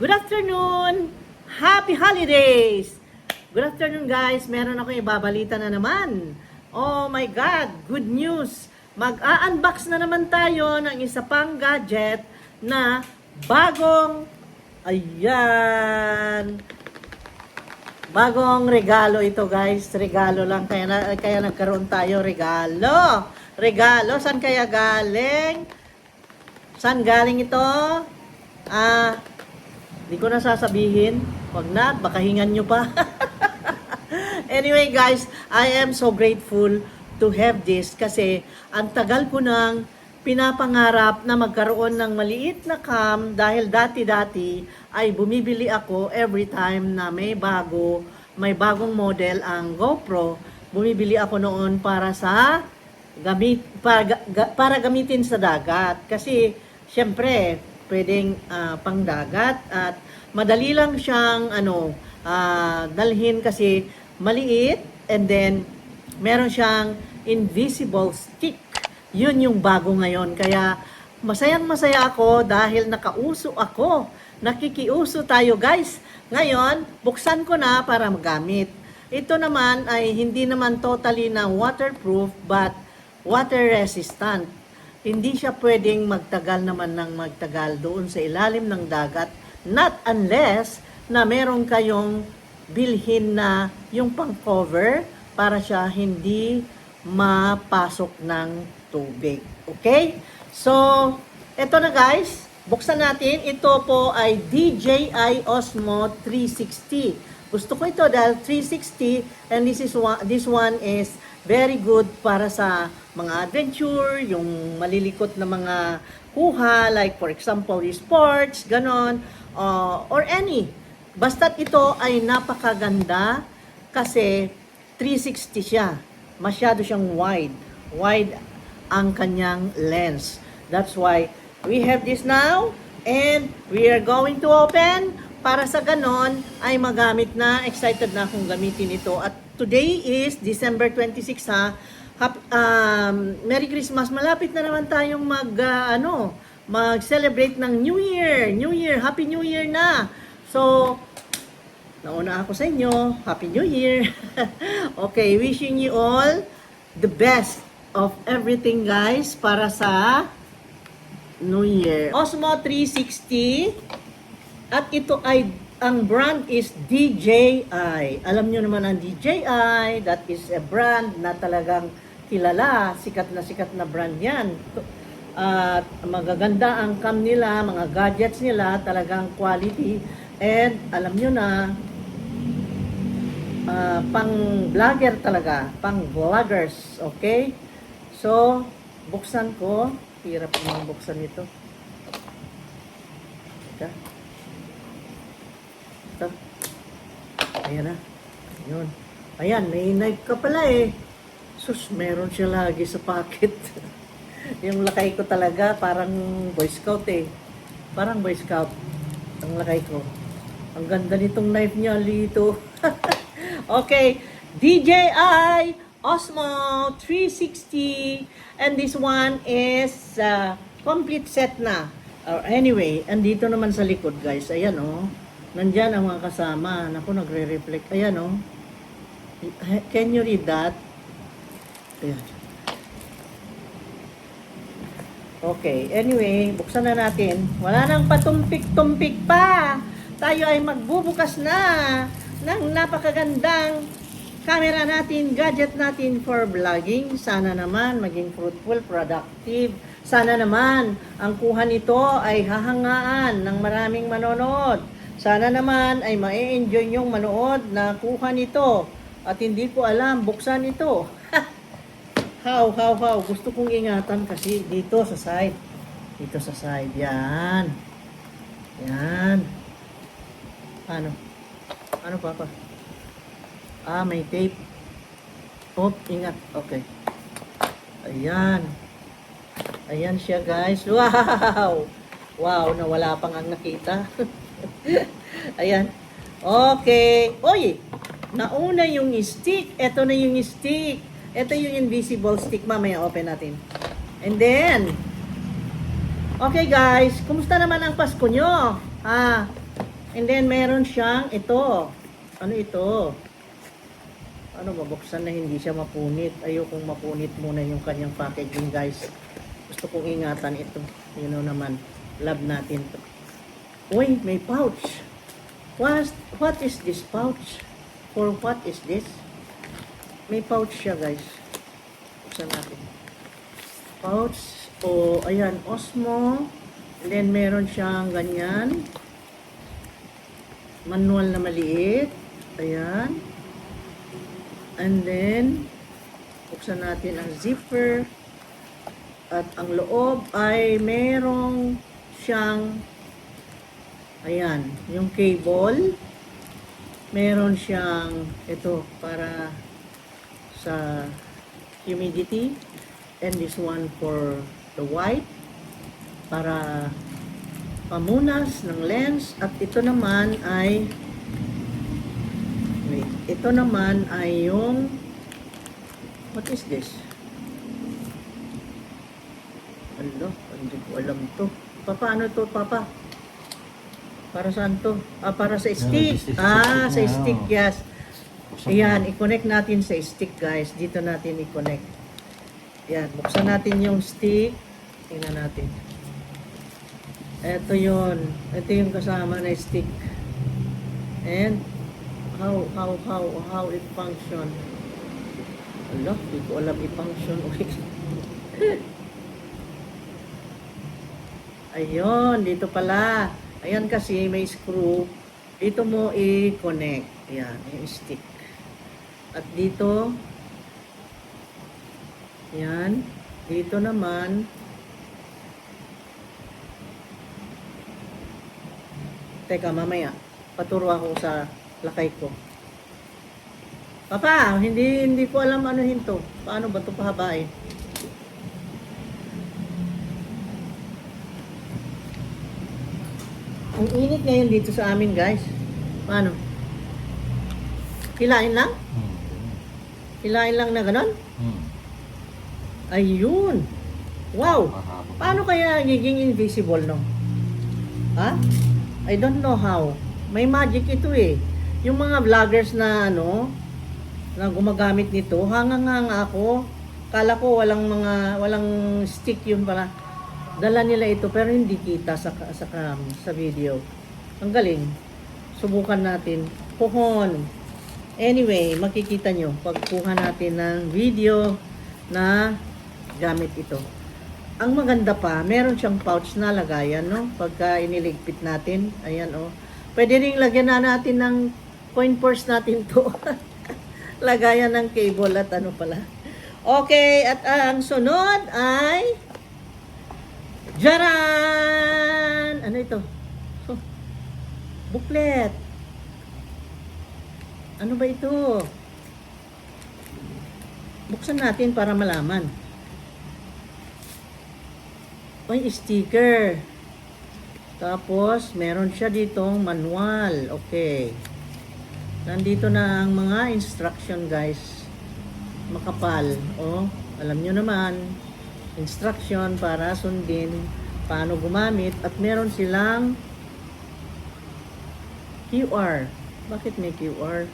Good afternoon! Happy holidays! Good afternoon guys! Meron ako ibabalita na naman. Oh my God! Good news! Mag-a-unbox na naman tayo ng isa pang gadget na bagong, ayan, bagong regalo ito guys. Regalo lang. Kaya nagkaroon tayo regalo. Regalo. Saan kaya galing? Saan galing ito? Di ko na sasabihin. Wag na, baka hingan nyo pa. Anyway guys, I am so grateful to have this kasi ang tagal ko nang pinapangarap na magkaroon ng maliit na cam dahil dati-dati ay bumibili ako every time na may bagong model ang GoPro. Bumibili ako noon para gamitin sa dagat kasi syempre pwedeng pangdagat at madali lang siyang dalhin kasi maliit and then meron siyang invisible stick. Yun yung bago ngayon. Kaya masayang-masaya ako dahil nakauso ako. Nakikiuso tayo guys. Ngayon, buksan ko na para magamit. Ito naman ay hindi naman totally na waterproof but water resistant. Hindi siya pwedeng magtagal naman ng magtagal doon sa ilalim ng dagat. Not unless na meron kayong bilhin na yung pang-cover para siya hindi mapasok ng tubig. Okay? So, eto na guys. Buksan natin. Ito po ay DJI Osmo 360. Gusto ko ito dahil 360 and this one is very good para sa mga adventure, yung malilikot na mga kuha, like for example, sports, ganon, or any. Basta't ito ay napakaganda kasi 360 siya. Masyado siyang wide. Wide ang kanyang lens. That's why we have this now and we are going to open para sa ganon ay magamit na. Excited na akong gamitin ito. At today is December 26 ha. Merry Christmas. Malapit na naman tayong mag-celebrate ng New Year. New Year. Happy New Year na. So, nauna ako sa inyo. Happy New Year. Okay, wishing you all the best of everything guys para sa New Year. Osmo 360. At ito ay, ang brand is DJI. Alam nyo naman ang DJI, that is a brand na talagang kilala, sikat na brand yan. At magaganda ang cam nila, mga gadgets nila, talagang quality. And alam nyo na, pang vlogger talaga, pang vloggers, okay? So, buksan ko. Hirap naman buksan ito. Teka. Ito. Ayan na. Ayun. Ayan, may knife ka pala eh. Sus, meron siya lagi sa pocket. Yung lakay ko talaga, parang Boy Scout eh. Parang Boy Scout. Ang lakay ko. Ang ganda nitong knife niya, Lito. Okay, DJI Osmo 360. And this one is complete set na. Anyway, andito naman sa likod guys. Ayan oh. Nandyan ang mga kasama. Naku, nagre-reflect. Ayan oh. Can you read that? Ayan. Okay, anyway, buksan na natin. Wala nang patumpik-tumpik pa. Tayo ay magbubukas na ng napakagandang camera natin, gadget natin for vlogging. Sana naman maging fruitful, productive. Sana naman ang kuha nito ay hahangaan ng maraming manonood. Sana naman ay ma-enjoy nyong manood na kuha nito. At hindi ko alam, buksan ito. How? Gusto kong ingatan kasi dito sa side. Dito sa side. Yan. Yan. Ano papa? May tape. Oh, ingat. Okay. Ayan. Ayan siya guys. Wow! Wow, nawala pang ang nakita. Ayan. Okay. Oy! Nauna yung stick. Ito na yung stick. Ito yung invisible stick. Mamaya open natin. And then, okay guys, kumusta naman ang Pasko nyo? And then, meron siyang ito. Ano ito? Ano, babuksan na hindi siya mapunit. Ayokong mapunit muna yung kanyang packaging, guys. Gusto kong ingatan ito. You know naman, love natin to. Uy, may pouch. What is this pouch? For what is this? May pouch siya, guys. Buksan natin. Pouch. O, ayan, Osmo. And then, meron siyang ganyan. Manual na maliit. Ayan. And then, buksan natin ang zipper. At ang loob ay merong siyang, ayan, yung cable. Meron siyang, ito, para sa humidity. And this one for the white, para pamunas ng lens. At ito naman ay, wait, ito naman ay yung, what is this? Ano, hindi ko alam to. Paano to, Papa? Para saan to? Para sa stick. Sa stick, yes. Ayan, i-connect natin sa stick, guys. Dito natin i-connect. Yan, buksan natin yung stick. Tingnan natin. Ito yun. Ito yung kasama na stick. And how it function. Ala, hindi ko alam i-function. Ayun, dito pala. Ayan kasi may screw. Dito mo i-connect. Ayan, yung stick. At dito, yan. Dito naman, teka, mamaya. Paturo ako sa lakay ko. Papa, hindi ko alam ano hinto. Paano ba ito pahabain? Ang init ngayon dito sa amin, guys. Paano? Hilain lang? Hilain lang na ganon? Ayun. Wow. Paano kaya nagiging invisible, no? Ha? I don't know how. May magic ito eh. Yung mga vloggers na na gumagamit nito, hanga-hanga ako. Kala ko walang stick yun pala. Dala nila ito pero hindi kita sa video. Ang galing. Subukan natin. Puhon. Anyway, makikita nyo pagkuha natin ng video na gamit ito. Ang maganda pa, meron siyang pouch na lagayan, no? Pagka iniligpit natin, ayan, oh. Pwede ring lagyan na natin ng coin purse natin to. Lagayan ng cable at ano pala. Okay, at ang sunod ay Jaran! Ano ito? Oh, booklet. Ano ba ito? Buksan natin para malaman. May sticker. Tapos, meron siya ditong manual. Okay. Nandito na ang mga instruction, guys. Makapal. Oh, alam nyo naman. Instruction para sundin paano gumamit. At meron silang QR. Bakit may QR?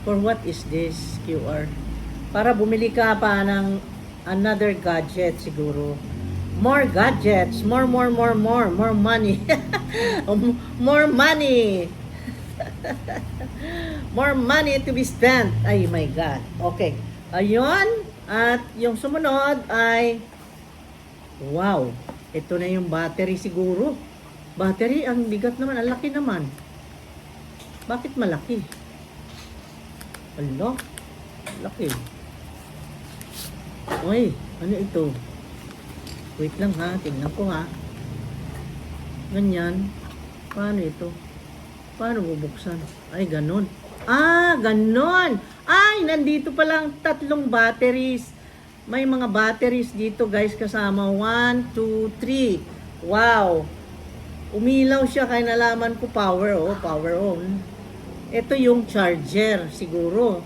For what is this QR? Para bumili ka pa ng another gadget siguro. More gadgets, more money. More money. More money to be spent. Ay my God. Okay. Ayun. At yung sumunod ay wow. Ito na yung battery siguro. Battery, ang bigat naman. Ang laki naman. Bakit malaki? Ano? Laki. Uy, ano ito? Wait lang ha, tingnan ko ha. Ganyan. Paano ito? Paano bubuksan? Ay, ganun. Ah, ganun! Ay, nandito palang 3 batteries. May mga batteries dito guys kasama. 1, 2, 3. Wow! Umilaw siya kaya nalaman ko power on. Ito yung charger siguro.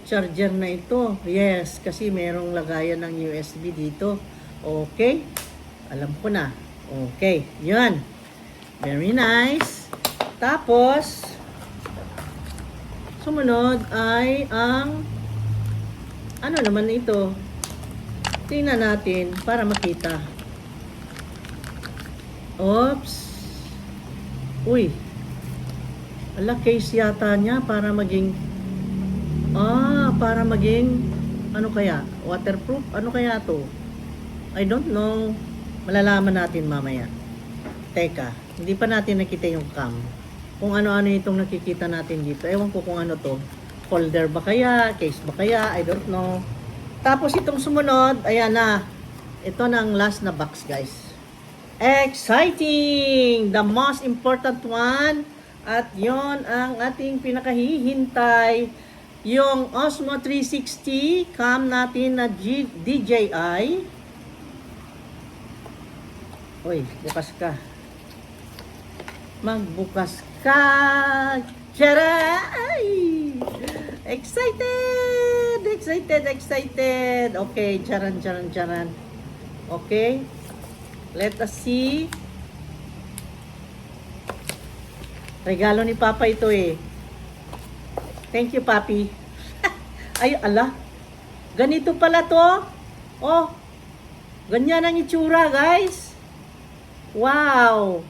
Charger na ito. Yes, kasi merong lagayan ng USB dito. Okay. Alam ko na. Okay. Yan. Very nice. Tapos, sumunod ay ang, ano naman ito? Tingnan natin para makita. Oops. Uy. Ala, case yata niya para maging, ano kaya? Waterproof? Ano kaya to? I don't know. Malalaman natin mamaya. Teka, hindi pa natin nakita yung cam. Kung ano-ano itong nakikita natin dito. Ewan ko kung ano to. Folder ba kaya? Case ba kaya? I don't know. Tapos itong sumunod, ayan na. Ito na ang last na box, guys. Exciting! The most important one. At yon ang ating pinakahihintay. Yung Osmo 360 cam natin na DJI. Uy, bukas ka. Magbukas ka. Charay! Excited! Excited! Okay, charan. Okay. Let us see. Regalo ni Papa ito eh. Thank you, Papi. Ay, ala. Ganito pala to. Oh. Ganyan ang itsura, guys. Wow.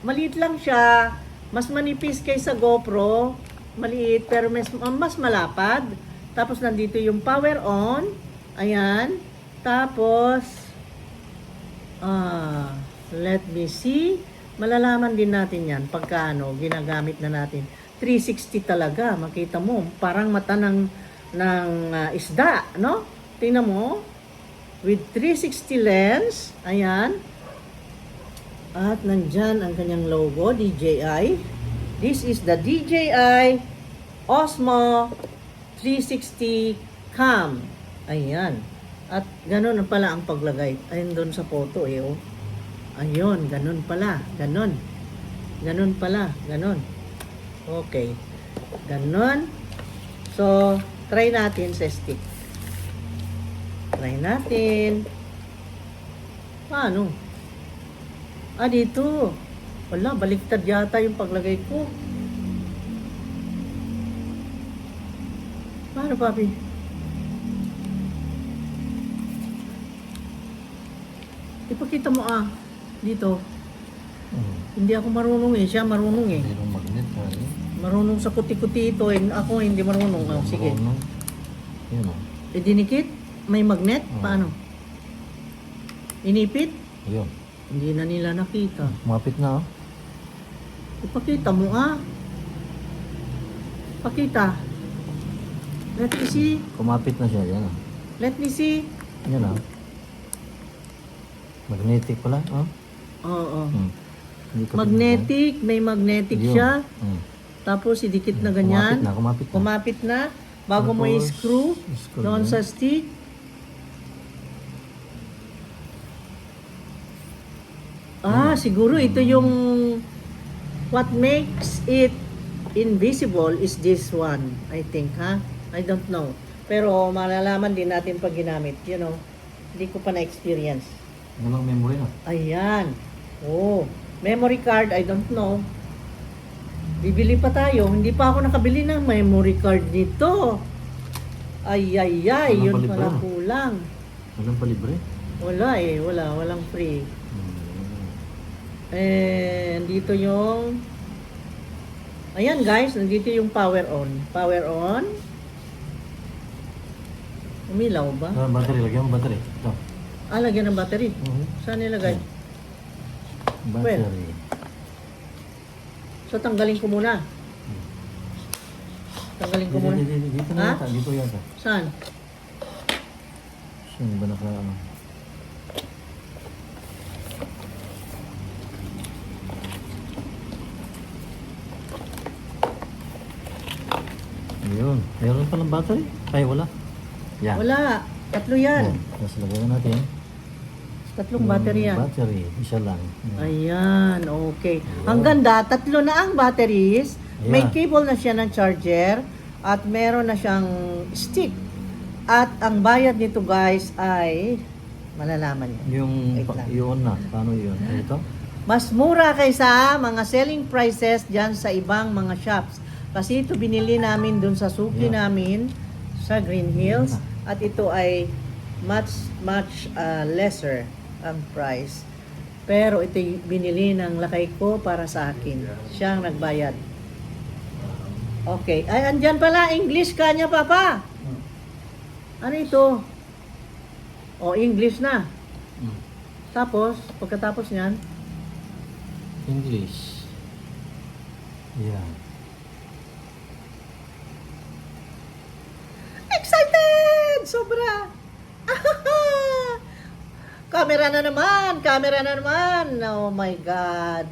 Maliit lang siya. Mas manipis kaysa GoPro. Maliit pero mas malapad. Tapos nandito yung power on. Ayan. Tapos let me see. Malalaman din natin yan pagka ginagamit na natin. 360 talaga. Makita mo, parang mata ng isda, no? Tingnan mo. With 360 lens. Ayan. At nandyan ang kanyang logo, DJI. This is the DJI Osmo 360 Cam. Ayan. At ganun na pala ang paglagay. Ayun doon sa photo eh. Oh. Ayun, ganun pala. Ganun. Ganun pala. Ganun. Okay. Ganun. So, try natin sa stick. Try natin. Paano? Dito. Wala, baliktad yata yung paglagay ko. Paano, Papi? Ipakita mo dito. Hindi ako marunong eh. Siya marunong eh. Mayroong magnet pa rin. Marunong sa kuti-kuti ito eh. Ako hindi marunong. Sige. Yun o. Dinikit? May magnet? Paano? Inipit? Yun. Hindi na nila nakita. Mapit na o. Ipakita mo Pakita. Let me see. Kumapit na siya. Yan o. Let me see. Yan o. Magnetic pala. O. Oo. Hindi ka Magnetic. May magnetic Yun. siya. Hmm. Tapos idikit na ganyan. Kumapit na. Kumapit na. Bago mo Tapos, i-screw screw doon na. sa stick. Siguro ito yung what makes it invisible is this one, I think, I don't know. Pero malalaman din natin pag ginamit, Hindi ko pa na-experience. Walang memory na. Ayan. Oh, memory card, I don't know. Bibili pa tayo. Hindi pa ako nakabili ng memory card nito. Ay, Walang yun palibre, pala no? kulang. Walang palibre. Wala eh, walang free. Dito yung ayan guys, nandito yung power on. Power on. Umilaw ba? Battery. Lagyan mo battery. Ito. Lagyan ng battery. Saan nilagay? Battery. So tanggalin ko muna. Tanggalin ko muna. Dito na yata. Dito yata. Saan? Saan ba naka Ayun. Mayroon palang battery? Ay, wala. Yan. Wala. Tatlo yan. Tapos lagyan natin. Tatlong battery yan. Battery. Isa lang. Ayan, okay. Ang ganda, tatlo na ang batteries. May cable na siya ng charger. At meron na siyang stick. At ang bayad nito guys ay malalaman niyo. Yung Wait lang. yun na. Paano yun? Ito? Mas mura kaysa mga selling prices dyan sa ibang mga shops. Kasi ito binili namin dun sa suki Yeah. namin sa Green Hills. At ito ay much lesser ang price. Pero ito binili ng lakay ko para sa akin. Siya ang nagbayad. Okay. Ay, andyan pala. English ka niya, Papa. Ano ito? O, English na. Mm. Tapos, pagkatapos niyan, English. Yeah. excited! Sobra! Camera na naman! Camera na naman! Oh my God!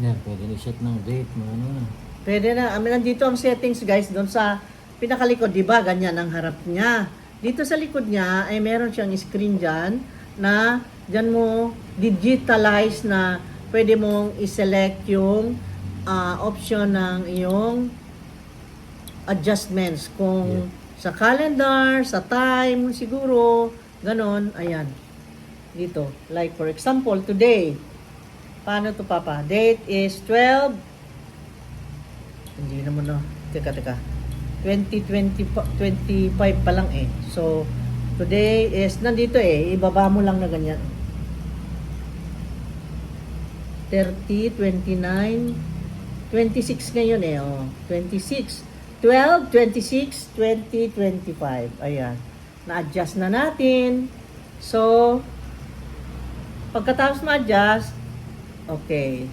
Yan, pwede i-set ng date mo. Ano. Pwede na. Nandito ang settings, guys, doon sa pinakalikod. Diba? Ganyan ang harap niya. Dito sa likod niya, ay meron siyang screen dyan na dyan mo digitalize na pwede mong i-select yung option ng iyong adjustments. Kung sa calendar, sa time, siguro, ganon, ayan. Dito. Like for example, today. Paano to, Papa? Date is 12. Hindi naman na. Teka. 25 pa lang eh. So, today is, nandito eh. Ibaba mo lang na ganyan. 30, 29, 26 ngayon eh. Oh. 26. 12, 26, 20, 25. Ayan. Na-adjust na natin. So, pagkatapos ma-adjust, okay.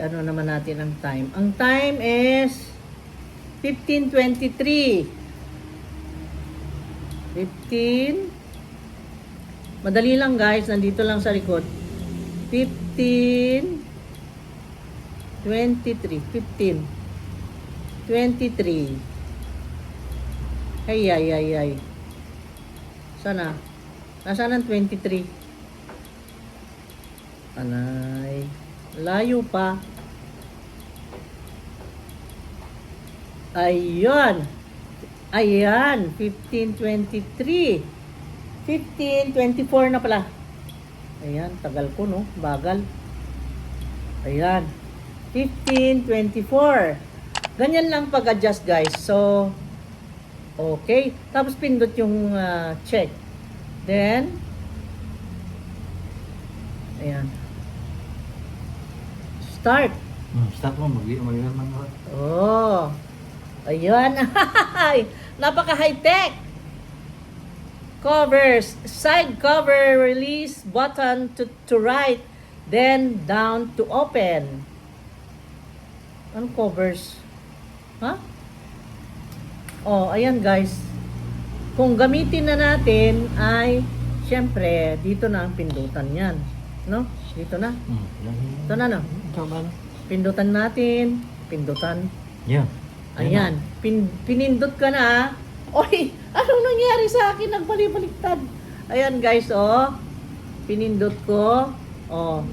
Ano naman natin ang time? Ang time is 15:23. 15. Madali lang guys, nandito lang sa likod. 15 23 15 23. Ay. Sana? Nasaan ang 23? Anay. Layo pa. Ayan. 15:23. 15:24 na pala. Ayan, tagal ko no, bagal. Ayan. 15:24. Ganyan lang pag-adjust guys. So, okay. Tapos pindot yung check. Then, ayan. Start. Start mo, mag-iwan ng Oh. Ayan. Napaka high-tech. Covers. Side cover release button to right. Then down to open. Ano covers? Ha? Oh, ayan guys. Kung gamitin na natin ay syempre dito na ang pindutan yan. No? Dito na. Ito na no. Pindutan natin. Pindutan. Yeah. Ayan. Pinindot ka na. Oy, anong nangyari sa akin? Nagbalik-baliktad. Ayan guys, oh. Pinindot ko. Oh.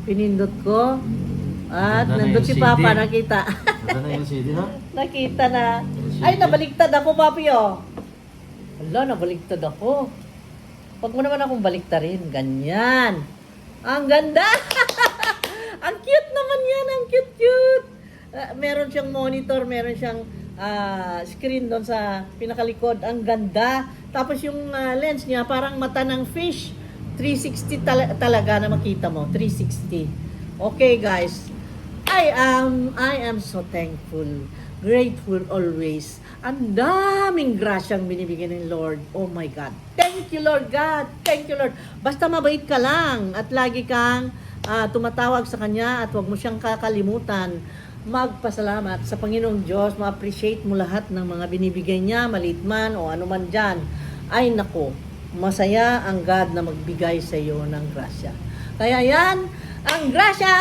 Pinindot ko. At Ganda na nandun yung si CD. Papa, nakita. Ganda na yung CD, no? Nakita na. Ay, nabaliktad ako, Papi, oh. Hala, nabaliktad ako. Huwag mo naman akong baliktarin. Ganyan. Ang ganda! Ang cute naman yan. Ang cute. Meron siyang monitor, meron siyang screen doon sa pinakalikod. Ang ganda. Tapos yung lens niya, parang mata ng fish. 360 talaga na makita mo. 360. Okay, guys. I am so thankful. Grateful always. Ang daming grasyang binibigyan ng Lord. Oh my God. Thank you, Lord God. Thank you, Lord. Basta mabait ka lang at lagi kang tumatawag sa Kanya at huwag mo siyang kakalimutan. Magpasalamat sa Panginoong Diyos. Ma-appreciate mo lahat ng mga binibigay niya, maliit man o ano man dyan. Ay nako, masaya ang God na magbigay sa iyo ng grasya. Kaya yan, ang grasya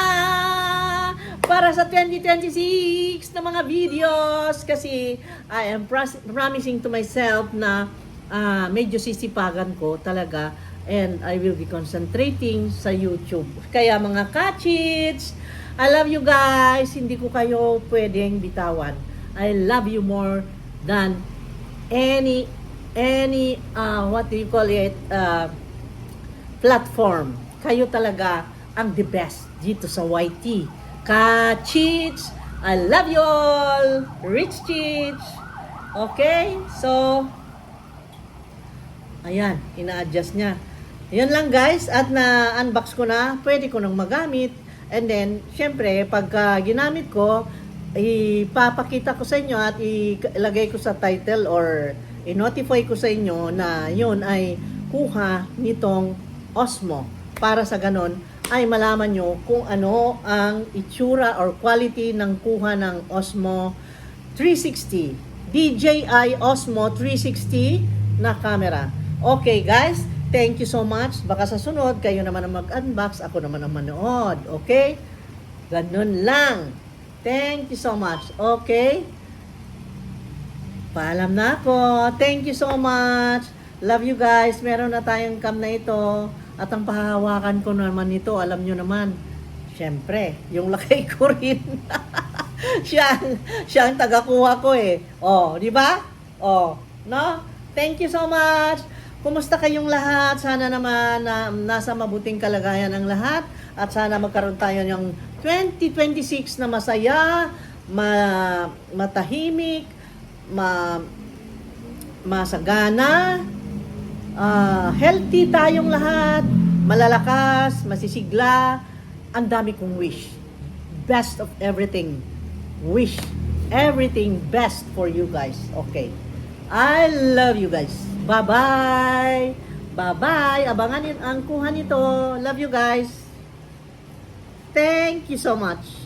para sa 2026 na mga videos kasi I am promising to myself na medyo sisipagan ko talaga and I will be concentrating sa YouTube. Kaya mga kachits, I love you guys. Hindi ko kayo pwedeng bitawan. I love you more than any what do you call it? platform. Kayo talaga ang the best dito sa YT. Ka-Cheats! I love you all! Rich Cheats! Okay? So, ayan, ina-adjust niya. Yan lang guys, at na-unbox ko na, pwede ko nang magamit. And then, syempre, pagka ginamit ko, ipapakita ko sa inyo at ilagay ko sa title or i-notify ko sa inyo na yun ay kuha nitong Osmo. Para sa ganon, ay malaman nyo kung ano ang itsura or quality ng kuha ng Osmo 360. DJI Osmo 360 na camera. Okay guys, thank you so much. Baka sa sunod, kayo naman ang mag-unbox, ako naman ang manood. Okay? Ganun lang. Thank you so much. Okay? Paalam na ako. Thank you so much. Love you guys. Meron na tayong cam na ito. At ang pahahawakan ko naman ito, alam nyo naman, syempre, yung lakay ko rin. siya ang tagakuha ko eh. Oh, di ba? Oh, no? Thank you so much. Kumusta kayong lahat? Sana naman nasa mabuting kalagayan ang lahat at sana magkaroon tayo ng 2026 na masaya, matahimik, masagana, healthy tayong lahat, malalakas, masisigla. Ang dami kong wish. Best of everything. Wish everything best for you guys. Okay. I love you guys. Bye-bye. Bye-bye. Abangan ang kuha nito. Love you guys. Thank you so much.